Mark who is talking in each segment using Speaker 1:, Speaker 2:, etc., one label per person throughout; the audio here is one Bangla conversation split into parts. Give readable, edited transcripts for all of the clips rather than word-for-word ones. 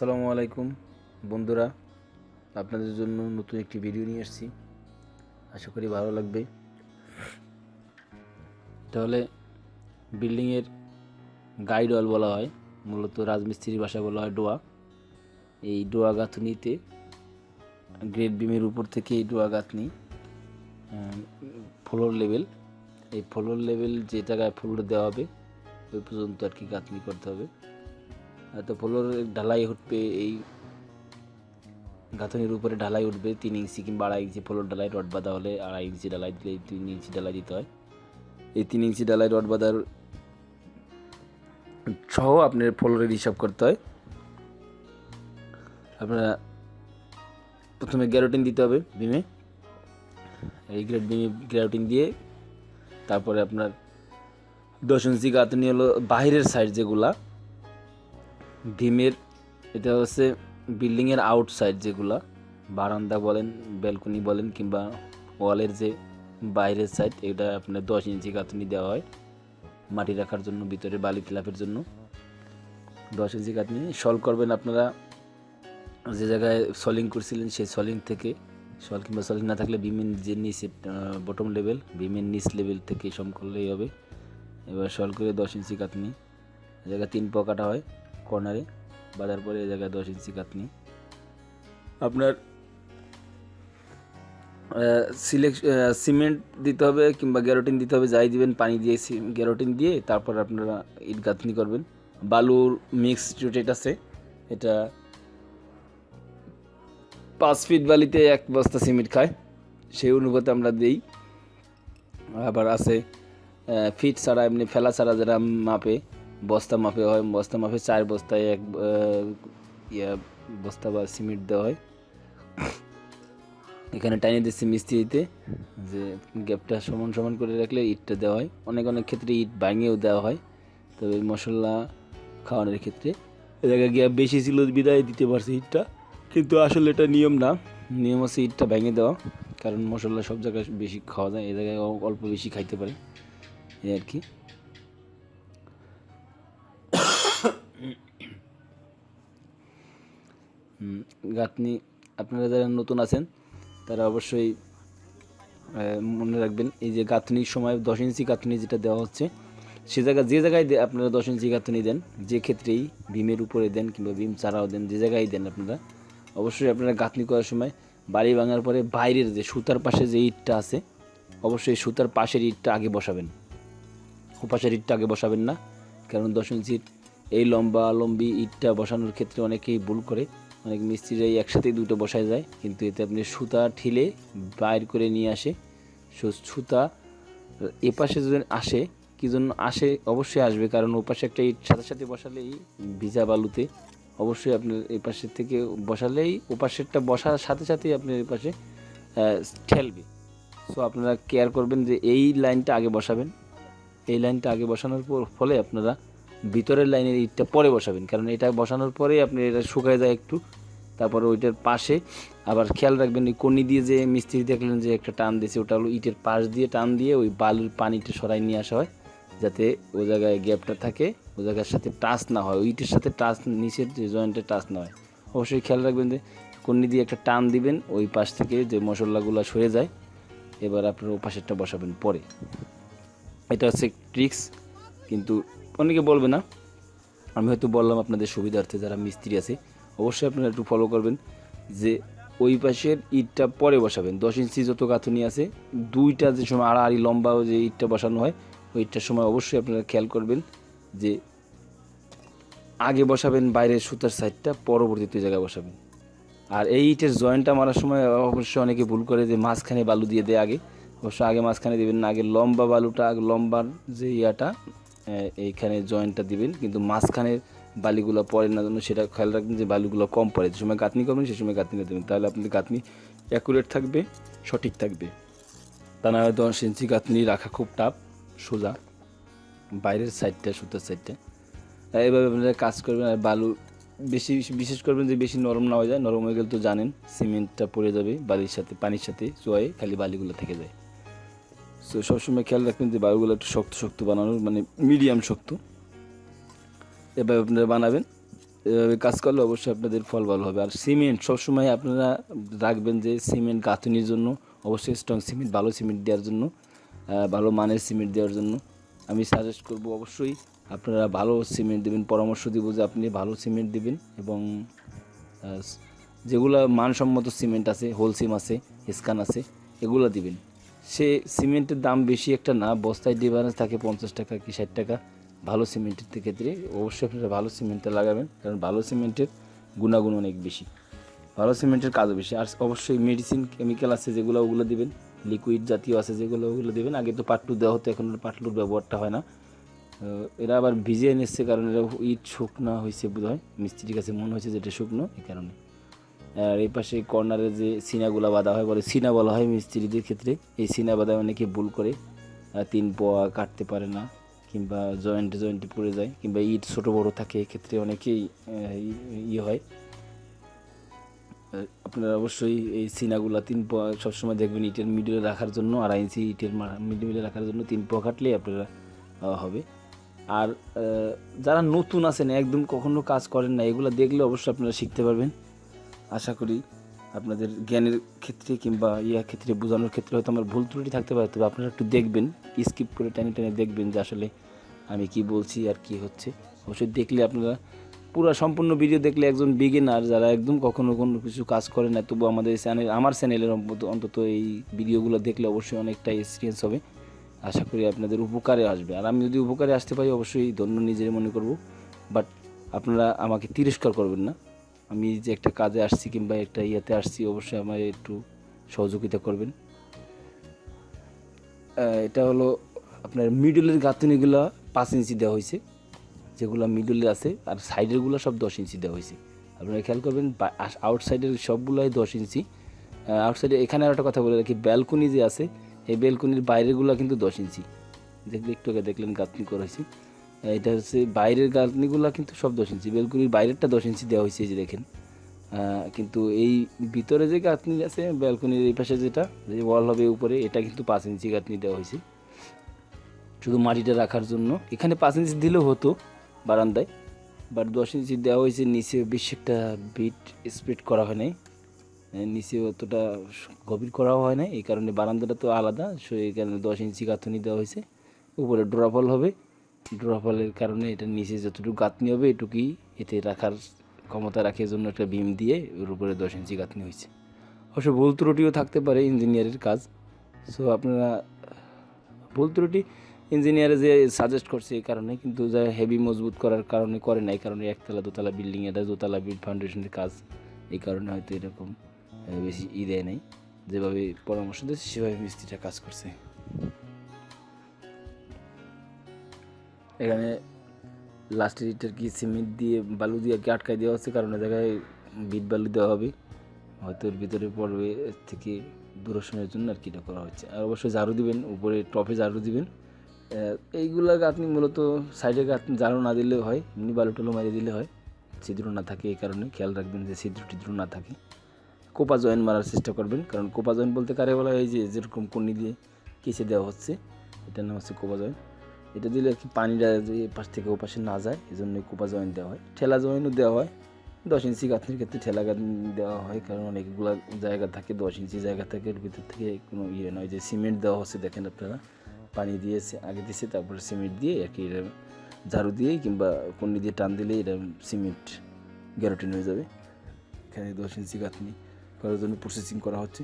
Speaker 1: আসসালামু আলাইকুম বন্ধুরা, আপনাদের জন্য নতুন একটি ভিডিও নিয়ে এসেছি। আশা করি ভালো লাগবে। তাহলে বিল্ডিংয়ের গাইড ওয়াল বলা হয়, মূলত রাজমিস্ত্রির ভাষায় বলা হয় ডোয়া। এই ডোয়া গাঁথনিতে গ্রেড বিমের উপর থেকে এই ডোয়া গাঁথনি ফ্লোর লেভেল, এই ফ্লোর লেভেল যে জায়গায় ফ্লোর দেওয়া হবে ওই পর্যন্ত আর কি গাঁথনি করতে হবে। তো ফ্লোর ঢালাই উঠবে, এই গাঁথনির উপরে ঢালাই উঠবে 3 ইঞ্চি কিংবা 2.5 ইঞ্চি ফ্লোর ঢালাই। রড বাঁধা হলে 2.5 ইঞ্চি ঢালাই দিলে 3 ইঞ্চি ঢালাই দিতে হয়। এই 3 ইঞ্চি ঢালাই রড বাঁধার সহ আপনার ফ্লোরের হিসাব করতে হয়। আপনারা প্রথমে গ্যারোটিন দিতে হবে বিমে, এই গ্রেড বিমে গ্যারোটিন দিয়ে তারপরে আপনার 10 ইঞ্চি গাঁথনি হলো বাহিরের সাইড যেগুলা ভীমের, এটা হচ্ছে বিল্ডিংয়ের আউটসাইড যেগুলা বারান্দা বলেন, ব্যালকনি বলেন কিংবা ওয়ালের যে বাইরের সাইড, এটা আপনার 10 ইঞ্চি গাঁথনি দেওয়া হয় মাটি রাখার জন্য, ভিতরে বালি ফিলাপের জন্য 10 ইঞ্চি গাঁথনি সল করবেন। আপনারা যে জায়গায় সলিং করছিলেন সেই সলিং থেকে, সল কিংবা সলিং না থাকলে বিমের যে নিচে বটম লেভেল, বিমের নিচ লেভেল থেকে সম করলেই হবে। এবার সল করে 10 ইঞ্চি গাঁথনি, এ জায়গায় 3 প কাটা হয় কর্নারে, বাঁধার পরে এই জায়গায় 10 ইঞ্চি গাঁথনি। আপনার সিমেন্ট দিতে হবে কিংবা গ্যারোটিন দিতে হবে, যাই দিবেন পানি দিয়ে গ্যারোটিন দিয়ে তারপর আপনারা ইট গাঁথনি করবেন। বালুর মিক্স রেট আছে, এটা 5 ফিট বালিতে 1 বস্তা সিমেন্ট খায়, সেই অনুপাতে আমরা দিই। আবার আছে ফিট ছাড়া, এমনি ফেলা ছাড়া যারা মাপে, বস্তা মাপে হয়, বস্তা মাপে 4 বস্তায় 1 বস্তা বা সিমেন্ট দেওয়া হয়। এখানে টাইনে দিচ্ছে মিস্ত্রিতে যে গ্যাপটা সমান সমান করে রাখলে ইটটা দেওয়া হয়। অনেক ক্ষেত্রে ইট ভাঙিয়েও দেওয়া হয়, তবে মশলা খাওয়ানোর ক্ষেত্রে এ জায়গায় গ্যাপ বেশি ছিল বিদায় দিতে পারছে ইটটা, কিন্তু আসলে এটা নিয়ম না। নিয়ম হচ্ছে ইটটা ভেঙে দেওয়া, কারণ মশলা সব জায়গায় বেশি খাওয়া যায়, এ জায়গায় অল্প বেশি খাইতে পারে, এই আর কি। গাঁথনি আপনারা যারা নতুন আছেন তারা অবশ্যই মনে রাখবেন, এই যে গাঁথনির সময় 10 ইঞ্চি গাঁথনি যেটা দেওয়া হচ্ছে, সে জায়গায় যে জায়গায় আপনারা 10 ইঞ্চি গাঁথনি দেন, যে ক্ষেত্রেই ভীমের উপরে দেন কিংবা ভীম ছাড়াও দেন, যে জায়গায় দেন আপনারা অবশ্যই আপনারা গাঁথনি করার সময় বাড়ি ভাঙার পরে বাইরের যে সুতার পাশে যে ইটটা আছে, অবশ্যই সুতার পাশের ইটটা আগে বসাবেন, ওপাশের ইটটা আগে বসাবেন না। কারণ 10 ইঞ্চির এই লম্বি ইটটা বসানোর ক্ষেত্রে অনেকেই ভুল করে, অনেক মিস্ত্রিরাই একসাথেই দুটো বসায় যায়, কিন্তু এতে আপনি সুতা ঠিলে বাইর করে নিয়ে আসে। সুতা এপাশে যদি আসে, কী জন্য আসে, অবশ্যই আসবে, কারণ ওপাশে একটা ইট সাথে সাথে বসালেই ভিজা বালুতে অবশ্যই আপনার এই পাশের থেকে বসালেই ওপাশেরটা বসার সাথে সাথেই আপনার এই পাশে ঠেলবে। সো আপনারা কেয়ার করবেন যে এই লাইনটা আগে বসাবেন, এই লাইনটা আগে বসানোর ফলে আপনারা ভিতরের লাইনের ইটটা পরে বসাবেন, কারণ এটা বসানোর পরে আপনি এটা শুকায় যায় একটু, তারপরে ওইটার পাশে আবার খেয়াল রাখবেন ওই কনি দিয়ে যে মিস্ত্রি দেখলেন যে একটা টান দিয়েছে, ওটা হলো ইটের পাশ দিয়ে টান দিয়ে ওই বালুর পানিটা সরাই নিয়ে আসা হয়, যাতে ওই জায়গায় গ্যাপটা থাকে, ওই জায়গার সাথে টাচ না হয়, ওই ইটের সাথে টাচ, নিচের যে জয়েন্টে টাচ না হয়। অবশ্যই খেয়াল রাখবেন যে কনি দিয়ে একটা টান দিবেন, ওই পাশ থেকে যে মশলাগুলো সরে যায়। এবার আপনার ও পাশেরটা বসাবেন পরে, এটা হচ্ছে ট্রিক্স, কিন্তু অনেকে বলবে না, আমি হয়তো বললাম আপনাদের সুবিধার্থে। যারা মিস্ত্রি আছে অবশ্যই আপনারা একটু ফলো করবেন যে ওই পাশের ইটটা পরে বসাবেন। 10 ইঞ্চি যত গাঁথনি আছে, দুইটা যে সময় আড়াআড়ি লম্বা যে ইটটা বসানো হয়, ওই ইটটার সময় অবশ্যই আপনারা খেয়াল করবেন যে আগে বসাবেন বাইরের সুতার সাইডটা, পরবর্তীতে জায়গায় বসাবেন। আর এই ইটের জয়েন্টটা মারার সময় অবশ্যই অনেকে ভুল করে যে মাঝখানে বালু দিয়ে দেয় আগে, অবশ্যই আগে মাঝখানে দেবেন না, আগে লম্বা বালুটা, আগে লম্বার যে ইয়াটা এইখানে জয়েন্টটা দিবেন, কিন্তু মাঝখানের বালিগুলো পড়ে না জন্য সেটা খেয়াল রাখবেন যে বালুগুলো কম পড়ে। যে সময় গাঁথনি করবেন সে সময় গাঁথনি দেবেন, তাহলে আপনাদের গাঁথনি অ্যাকুরেট থাকবে, সঠিক থাকবে। তা না হয় 10 ইঞ্চি গাঁথনি রাখা খুব টাফ, সোজা বাইরের সাইডটা, সুতার সাইডটা। এইভাবে আপনারা কাজ করবেন। আর বালু বেশি বিশেষ করবেন যে বেশি নরম না হয়ে যায়, নরম হয়ে গেলে তো জানেন সিমেন্টটা পড়ে যাবে বালির সাথে, পানির সাথে চুয়ে খালি বালিগুলো থেকে যায়। সো সবসময় খেয়াল রাখবেন যে বালুগুলো একটু শক্ত শক্ত বানানোর, মানে মিডিয়াম শক্ত, এভাবে আপনারা বানাবেন। এভাবে কাজ করলে অবশ্যই আপনাদের ফল ভালো হবে। আর সিমেন্ট সবসময় আপনারা রাখবেন যে সিমেন্ট গাঁথুনির জন্য অবশ্যই স্ট্রং সিমেন্ট, ভালো সিমেন্ট দেওয়ার জন্য, ভালো মানের সিমেন্ট দেওয়ার জন্য আমি সাজেস্ট করব অবশ্যই আপনারা ভালো সিমেন্ট দেবেন। পরামর্শ দিব যে আপনি ভালো সিমেন্ট দিবেন এবং যেগুলো মানসম্মত সিমেন্ট আছে, হোলসিম আছে, স্কান আছে, এগুলো দিবেন। সে সিমেন্টের দাম বেশি একটা না, বস্তায় ডিফারেন্স থাকে 50 টাকা কি 60 টাকা। ভালো সিমেন্টের ক্ষেত্রে অবশ্যই আপনারা ভালো সিমেন্টটা লাগাবেন, কারণ ভালো সিমেন্টের গুণাগুণ অনেক বেশি, ভালো সিমেন্টের কাজও বেশি। আর অবশ্যই মেডিসিন কেমিক্যাল আছে যেগুলো, ওগুলো দিবেন। লিকুইড জাতীয় আছে যেগুলো, ওগুলো দিবেন। আগে তো পাটলু দেওয়া হতো, এখন পাটলুর ব্যবহারটা হয় না। এরা আবার ভিজিয়ে নিচ্ছে, কারণ এরা ইট শুকনা হয়েছে বোধ হয়, মিস্ত্রির কাছে মনে হয়েছে যেটা শুকনো, এই কারণে। আর এই পাশে কর্নারে যে সিনাগুলো বাঁধা হয়, বলে সিনা বলা হয় মিস্ত্রিদের ক্ষেত্রে। এই সিনা বাঁধা অনেকে ভুল করে, 3 পোয়া কাটতে পারে না, কিংবা জয়েন্টে জয়েন্টে পড়ে যায়, কিংবা ইট ছোটো বড়ো থাকে, এক্ষেত্রে অনেকেই ইয়ে হয়। আপনারা অবশ্যই এই সিনাগুলা 3 পোয়া সবসময় দেখবেন ইটের মিডলে রাখার জন্য, 2.5 ইঞ্চি ইটের মিডলে রাখার জন্য 3 পোয়া কাটলেই আপনারা হবে। আর যারা নতুন আছেন, একদম কখনো কাজ করেন না, এগুলো দেখলে অবশ্যই আপনারা শিখতে পারবেন। আশা করি আপনাদের জ্ঞানের ক্ষেত্রে কিংবা ক্ষেত্রে বোঝানোর ক্ষেত্রে হয়তো আমার ভুল ত্রুটি থাকতে পারে, তবে আপনারা একটু দেখবেন, স্কিপ করে টেনে টেনে দেখবেন যে আসলে আমি কি বলছি আর কি হচ্ছে। অবশ্যই দেখলে আপনারা পুরো সম্পূর্ণ ভিডিও দেখলে একজন বিগিনার, যারা একদম কখনো কোনো কিছু কাজ করে না, তবু আমাদের আমার চ্যানেলের অন্তত এই ভিডিওগুলো দেখলে অবশ্যই অনেকটা এক্সপিরিয়েন্স হবে। আশা করি আপনাদের উপকারে আসবে। আর আমি যদি উপকারে আসতে পারি অবশ্যই ধন্য নিজের মনে করব, বাট আপনারা আমাকে তিরস্কার করবেন না। আমি যে একটা কাজে আসছি কিংবা একটা আসছি, অবশ্যই আমায় একটু সহযোগিতা করবেন। এটা হলো আপনার মিডলের গাঁথনিগুলো 5 ইঞ্চি দেওয়া হয়েছে, যেগুলো মিডলে আছে, আর সাইডেরগুলো সব 10 ইঞ্চি দেওয়া হয়েছে। আপনারা খেয়াল করবেন, আউটসাইডের সবগুলোই 10 ইঞ্চি। আউটসাইডে এখানে আর একটা কথা বলে রাখি, ব্যালকনি যে আছে, এই ব্যালকনির বাইরেরগুলো কিন্তু 10 ইঞ্চি। দেখলে একটু আগে দেখলেন গাঁথনি করা হয়েছে, এটা হচ্ছে বাইরের গাঁথনিগুলো কিন্তু সব 10 ইঞ্চি। ব্যালকনির বাইরেরটা 10 ইঞ্চি দেওয়া হয়েছে, যে দেখেন। কিন্তু এই ভিতরে যে গাঁথনি আছে, ব্যালকনির এই পাশে যেটা যে ওয়াল হবে উপরে, এটা কিন্তু 5 ইঞ্চি গাঁথনি দেওয়া হয়েছে, শুধু মাটিটা রাখার জন্য। এখানে 5 ইঞ্চি দিলেও হতো বারান্দায়, বাট 10 ইঞ্চি দেওয়া হয়েছে। নিচে বেশি একটা বিট স্প্রেড করা হয় নাই, নিচে অতটা গভীর করাও হয় না, এই কারণে বারান্দাটা তো আলাদা, সো এই কারণে 10 ইঞ্চি গাঁথনি দেওয়া হয়েছে। উপরে ড্রপল হবে, ড্রপলের কারণে এটা নিচে যতটুকু গাঁথনি হবে এটুকুই এতে রাখার ক্ষমতা রাখার জন্য একটা বিম দিয়ে ওর উপরে 10 ইঞ্চি গাঁথনি হয়েছে। অবশ্য ভুল ত্রুটিও থাকতে পারে, ইঞ্জিনিয়ারের কাজ। সো আপনারা ভুল ত্রুটি ইঞ্জিনিয়ারে যে সাজেস্ট করছে এই কারণে, কিন্তু যা হেভি মজবুত করার কারণে করে না, এই কারণে একতলা দোতলা বিল্ডিং, এটা দোতলা ফাউন্ডেশনের কাজ, এই কারণে হয়তো এরকম বেশি দেয় নাই। যেভাবে পরামর্শ দিয়েছে সেভাবে মিস্ত্রিটা কাজ করছে। এখানে লাস্টের ইটের কি সিমেন্ট দিয়ে বালু দিয়ে কি আটকাই দেওয়া হচ্ছে, কারণ জায়গায় বিট বালু দেওয়া হবে, হয়তো এর ভিতরে পড়বে, এর থেকে দূরশনের জন্য আর কি এটা করা হচ্ছে। আর অবশ্যই ঝাড়ু দিবেন, উপরে টপে ঝাড়ু দিবেন। এইগুলা গাঁথনি মূলত সাইডে গাঁথনি ঝাড়ু না দিলে হয়, এমনি বালু টালু মারিয়ে দিলে হয়, ছিদ্র না থাকে, এই কারণে খেয়াল রাখবেন যে ছিদ্র টিদ্র না থাকে। কোপা জয়েন্ট মারার চেষ্টা করবেন, কারণ কোপা জয়েন্ট বলতে কারে বলা হয়, যে যেরকম কর্নি দিয়ে কেচে দেওয়া হচ্ছে, এটার নাম হচ্ছে কোপা জয়েন্ট। এটা দিলে আর কি পানিটা যে পাশ থেকে ও পাশে না যায়, এই জন্যই কোপা জয়েন্ট দেওয়া হয়। ঠেলা জয়েন্টও দেওয়া হয়, 10 ইঞ্চি গাঁথনির ক্ষেত্রে ঠেলা গাঁথনি দেওয়া হয়, কারণ অনেকগুলো জায়গা থাকে, 10 ইঞ্চি জায়গা থাকে, এর ভিতর থেকে কোনো নয়। যে সিমেন্ট দেওয়া হচ্ছে দেখেন আপনারা, পানি দিয়েছে আগে দিয়েছে, তারপরে সিমেন্ট দিয়ে আর কি, এটা ঝাড়ু দিয়েই কিংবা কর্নি দিয়ে টান দিলেই এটা সিমেন্ট গ্যারোটিন হয়ে যাবে। এখানে 10 ইঞ্চি গাঁথনি করার জন্য প্রসেসিং করা হচ্ছে।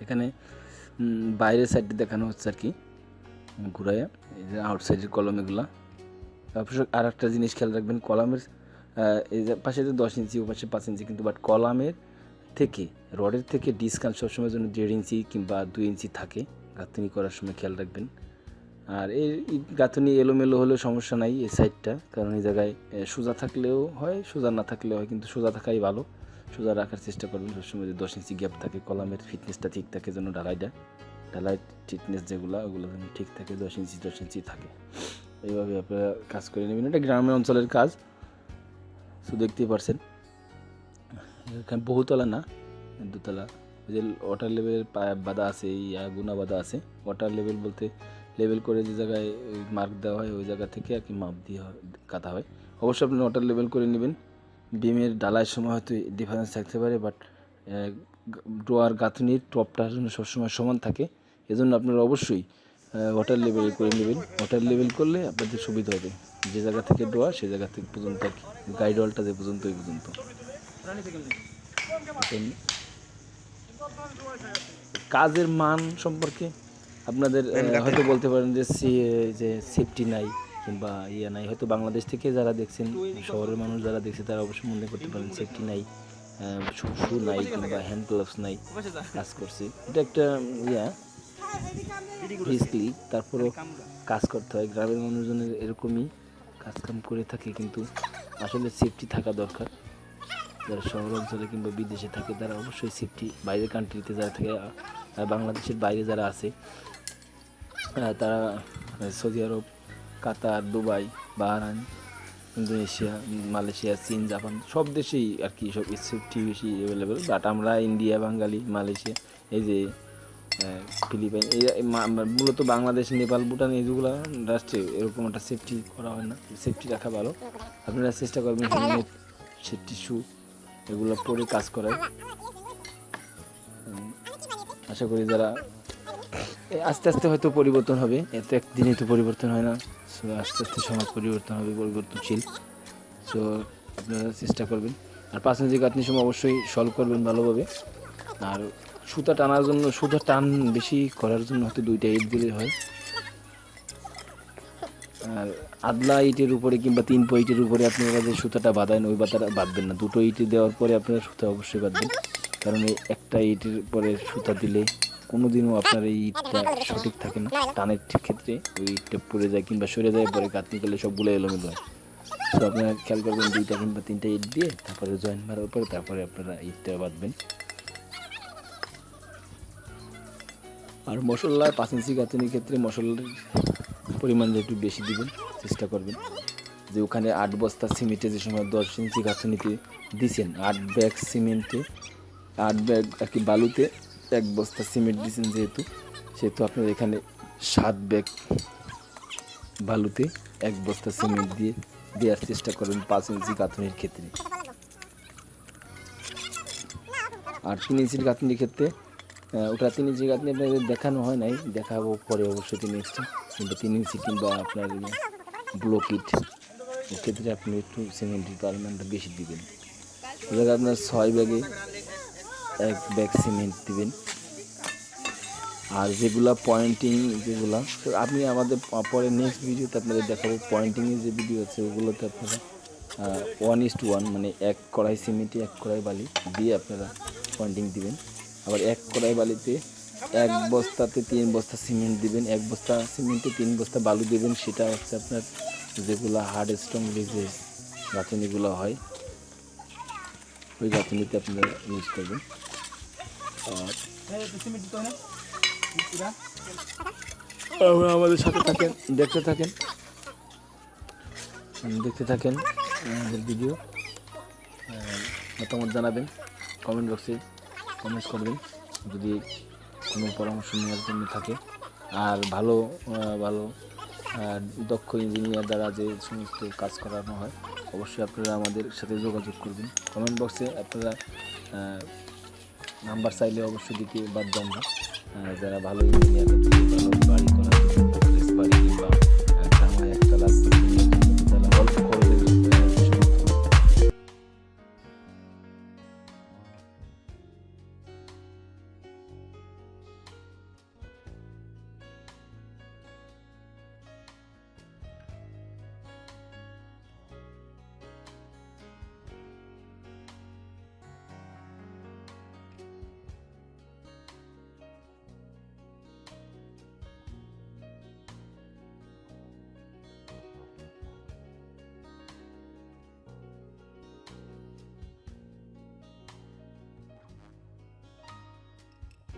Speaker 1: এখানে বাইরের সাইডে দেখানো হচ্ছে আর কি, ঘুরাইয়া, এই যে আউটসাইডের কলম এগুলা। অবশ্য আর একটা জিনিস খেয়াল রাখবেন, কলামের এই যে পাশে যে 10 ইঞ্চি, ও পাশে 5 ইঞ্চি, কিন্তু বাট কলামের থেকে, রডের থেকে ডিসকাউন্ট সবসময় জন্য 1.5 ইঞ্চি কিংবা 2 ইঞ্চি থাকে গাঁথনি করার সময়, খেয়াল রাখবেন। আর এই গাঁথনি এলোমেলো হলেও সমস্যা নাই এই সাইডটা, কারণ এই জায়গায় সোজা থাকলেও হয়, সোজা না থাকলেও হয়, কিন্তু সোজা থাকাই ভালো। সোজা রাখার চেষ্টা করবেন সবসময়, যে 10 ইঞ্চি গ্যাপ থাকে, কলামের ফিটনেসটা ঠিক থাকে, যেন ঢালাই ফিটনেস যেগুলো, ওগুলো যেন ঠিক থাকে, 10 ইঞ্চি থাকে। এইভাবে আপনারা কাজ করে নেবেন। এটা গ্রামের অঞ্চলের কাজ, শুধু দেখতেই পারছেন। এখানে বহুতলা না, দোতলা। যে ওয়াটার লেভেলের বাধা আছে, এই গুণা বাধা আছে। ওয়াটার লেভেল বলতে লেবেল করে যে জায়গায় মার্ক দেওয়া হয় ওই জায়গা থেকে আর কি মাপ দিয়ে কাটা হয়। অবশ্যই আপনি ওয়াটার লেবেল করে নেবেন। বিমের ডালার সময় হয়তো ডিফারেন্স থাকতে পারে, বাট ডোয়ার গাঁথনির টপটা যেন সবসময় সমান থাকে, এজন্য আপনারা অবশ্যই ওয়াটার লেবেল করে নেবেন। ওয়াটার লেবেল করলে আপনাদের সুবিধা হবে, যে জায়গা থেকে ডোয়া সে জায়গা থেকে পর্যন্ত আর কি গাইড ওয়ালটা যে পর্যন্ত ওই পর্যন্ত। কাজের মান সম্পর্কে আপনাদের হয়তো বলতে পারেন যে সেফটি নাই কিংবা ইয়ে নাই, হয়তো বাংলাদেশ থেকে যারা দেখছেন, শহরের মানুষ যারা দেখছে তারা অবশ্যই মনে করতে পারেন সেফটি নাই, শু নাই কিংবা হ্যান্ড গ্লাভস নাই, কাজ করছে। এটা একটা রিস্কলি, তারপরেও কাজ করতে হয়। গ্রামের মানুষজনের এরকমই কাজকাম করে থাকে, কিন্তু আসলে সেফটি থাকা দরকার। যারা শহর অঞ্চলে কিংবা বিদেশে থাকে তারা অবশ্যই সেফটি, বাইরের কান্ট্রিতে যারা থাকে, বাংলাদেশের বাইরে যারা আছে তারা সৌদি আরব, কাতার, দুবাই, বাহরাইন, ইন্দোনেশিয়া, মালয়েশিয়া, চীন, জাপান সব দেশেই আর কি সব সেফটি বেশি অ্যাভেলেবেল। বাট আমরা ইন্ডিয়া, বাঙালি, মালয়েশিয়া, এই যে ফিলিপাইন, এই মূলত বাংলাদেশ, নেপাল, ভুটান এইগুলো রাষ্ট্রে এরকম একটা সেফটি করা হয় না। সেফটি রাখা ভালো, আপনারা চেষ্টা করবেন হেলমেট, সেফটি শু এগুলো পরে কাজ করায়। আশা করি যারা আস্তে আস্তে হয়তো পরিবর্তন হবে, এত একদিনে তো পরিবর্তন হয় না। সো আস্তে আস্তে সমাজ পরিবর্তন হবে, পরিবর্তনশীল। সো আপনারা চেষ্টা করবেন। আর 5 ইঞ্চি গাঁথনির সময় অবশ্যই সলভ করবেন ভালোভাবে। আর সুতা টানার জন্য, সুতা টান বেশি করার জন্য হয়তো 2টা ইট দিলে হয়। আর আদলা ইটের উপরে কিংবা 3 ইটের উপরে আপনারা যে সুতাটা বাঁধেন ওই বাতাটা বাঁধবেন না। 2টো ইটে দেওয়ার পরে আপনারা সুতা অবশ্যই বাঁধবেন, কারণ এই একটা ইটের পরে সুতা দিলে কোনোদিনও আপনার এই ইটটা সঠিক থাকে না। টানের ক্ষেত্রে ওই ইটটা পড়ে যায় কিংবা সরে যায়, পরে গাঁথনি করলে সবগুলো এলোমেলো হয়। তো আপনারা খেয়াল করবেন 2টা কিংবা 3টা ইট দিয়ে তারপরে জয়েন্ট মারার পরে তারপরে আপনারা ইটটা বাঁধবেন। আর মশলা 5 ইঞ্চি গাঁথনির ক্ষেত্রে মশলার পরিমাণটা একটু বেশি দিবেন, চেষ্টা করবেন। যে ওখানে 8 বস্তা সিমেন্টে যে সময় 10 ইঞ্চি গাঁথনিতে দিয়েছেন, 8 ব্যাগ সিমেন্টে, 8 ব্যাগ আর কি বালুতে 1 বস্তা সিমেন্ট দিয়েছেন, সেহেতু আপনার এখানে 7 ব্যাগ বালুতে 1 বস্তা সিমেন্ট দিয়ে দেওয়ার চেষ্টা করবেন 5 ইঞ্চি গাঁথনির ক্ষেত্রে। আর 3 ইঞ্চির গাঁথনির ক্ষেত্রে ওটা 3 ইঞ্চি গাঁথনি আপনাদের দেখানো হয় নাই, দেখাবো পরে অবশ্যই 3 ইঞ্চি কিংবা 3 ইঞ্চি কিংবা আপনার ব্লক ইট, এক্ষেত্রে আপনি একটু সিমেন্টের পরিমাণটা বেশি দিবেন। ওই জায়গায় আপনার 6 ব্যাগে 1 ব্যাগ সিমেন্ট দিবেন। আর যেগুলা পয়েন্টিং, যেগুলা আপনি আমাদের পরে নেক্সট ভিডিওতে আপনাদের দেখাবো, পয়েন্টিংয়ের যে ভিডিও আছে ওগুলোতে আপনারা 1:1 মানে 1 কড়াই সিমেন্টে 1 কড়াই বালি দিয়ে আপনারা পয়েন্টিং দিবেন। আবার 1 কড়াই বালিতে 1 বস্তাতে 3 বস্তা সিমেন্ট দিবেন, 1 বস্তা সিমেন্টে 3 বস্তা বালু দেবেন। সেটা হচ্ছে আপনার যেগুলো হার্ড স্ট্রং যে গাঁথনিগুলো হয় ওই গাঁথনিতে আপনারা ইউজ করবেন। আর আমাদের সাথে থাকেন, দেখতে থাকেন আমাদের ভিডিও। মতামত জানাবেন, কমেন্ট বক্সে কমেন্টস করবেন যদি কোনো পরামর্শ নেওয়ার জন্য থাকে। আর ভালো দক্ষ ইঞ্জিনিয়ার দ্বারা যে সমস্ত কাজ করানো হয় অবশ্যই আপনারা আমাদের সাথে যোগাযোগ করবেন। কমেন্ট বক্সে আপনারা নাম্বার চাইলে অবশ্যই দিতে বাধ্য আমরা, যারা ভালো ইঞ্জিনিয়ার, ভালো বাড়ি করা